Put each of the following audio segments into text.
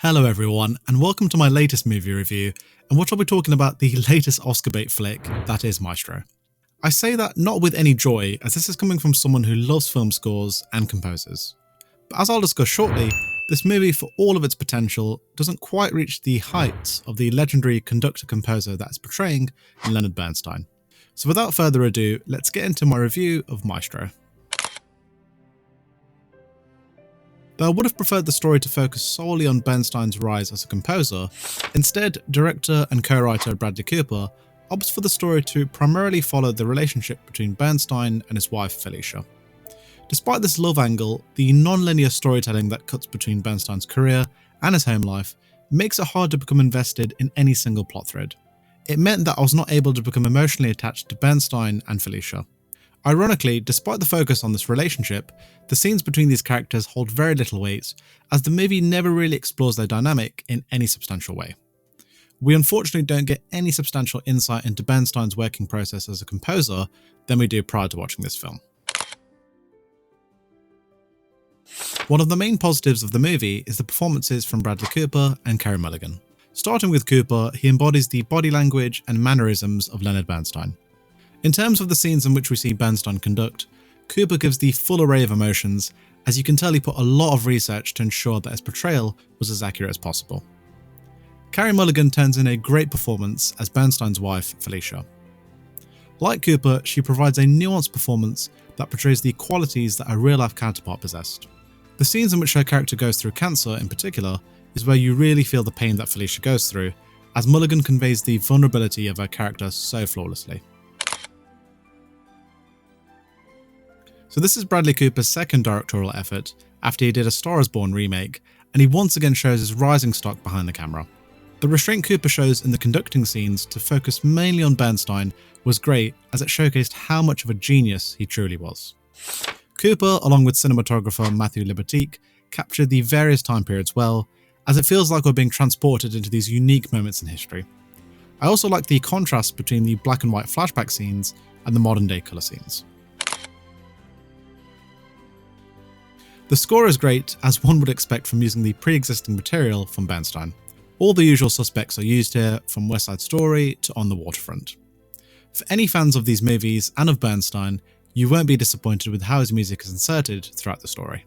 Hello everyone, and welcome to my latest movie review, in which I'll be talking about the latest Oscar bait flick, that is Maestro. I say that not with any joy, as this is coming from someone who loves film scores and composers. But as I'll discuss shortly, this movie, for all of its potential, doesn't quite reach the heights of the legendary conductor-composer that it's portraying in Leonard Bernstein. So without further ado, let's get into my review of Maestro. Though I would have preferred the story to focus solely on Bernstein's rise as a composer, instead, director and co-writer Bradley Cooper opts for the story to primarily follow the relationship between Bernstein and his wife Felicia. Despite this love angle, the non-linear storytelling that cuts between Bernstein's career and his home life makes it hard to become invested in any single plot thread. It meant that I was not able to become emotionally attached to Bernstein and Felicia. Ironically, despite the focus on this relationship, the scenes between these characters hold very little weight, as the movie never really explores their dynamic in any substantial way. We unfortunately don't get any substantial insight into Bernstein's working process as a composer than we do prior to watching this film. One of the main positives of the movie is the performances from Bradley Cooper and Carey Mulligan. Starting with Cooper, he embodies the body language and mannerisms of Leonard Bernstein. In terms of the scenes in which we see Bernstein conduct, Cooper gives the full array of emotions, as you can tell he put a lot of research to ensure that his portrayal was as accurate as possible. Carey Mulligan turns in a great performance as Bernstein's wife, Felicia. Like Cooper, she provides a nuanced performance that portrays the qualities that a real-life counterpart possessed. The scenes in which her character goes through cancer, in particular, is where you really feel the pain that Felicia goes through, as Mulligan conveys the vulnerability of her character so flawlessly. So this is Bradley Cooper's second directorial effort after he did A Star is Born remake, and he once again shows his rising stock behind the camera. The restraint Cooper shows in the conducting scenes to focus mainly on Bernstein was great, as it showcased how much of a genius he truly was. Cooper, along with cinematographer Matthew Libatique, captured the various time periods well, as it feels like we're being transported into these unique moments in history. I also like the contrast between the black and white flashback scenes and the modern day colour scenes. The score is great, as one would expect from using the pre-existing material from Bernstein. All the usual suspects are used here, from West Side Story to On the Waterfront. For any fans of these movies and of Bernstein, you won't be disappointed with how his music is inserted throughout the story.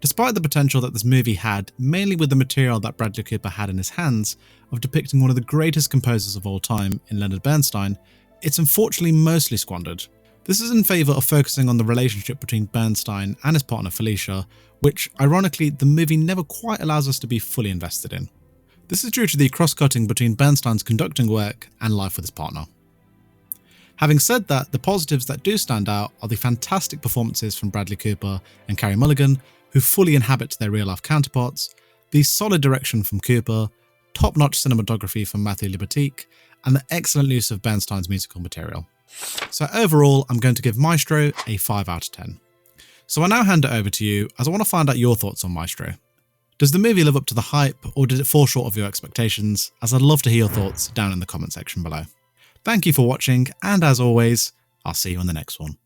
Despite the potential that this movie had, mainly with the material that Bradley Cooper had in his hands, of depicting one of the greatest composers of all time in Leonard Bernstein, it's unfortunately mostly squandered. This is in favour of focusing on the relationship between Bernstein and his partner Felicia, which, ironically, the movie never quite allows us to be fully invested in. This is due to the cross-cutting between Bernstein's conducting work and life with his partner. Having said that, the positives that do stand out are the fantastic performances from Bradley Cooper and Carey Mulligan, who fully inhabit their real-life counterparts, the solid direction from Cooper, top-notch cinematography from Matthew Libatique, and the excellent use of Bernstein's musical material. So overall, I'm going to give Maestro a 5 out of 10. So I now hand it over to you, as I want to find out your thoughts on Maestro. Does the movie live up to the hype, or did it fall short of your expectations? As I'd love to hear your thoughts down in the comment section below. Thank you for watching, and as always, I'll see you on the next one.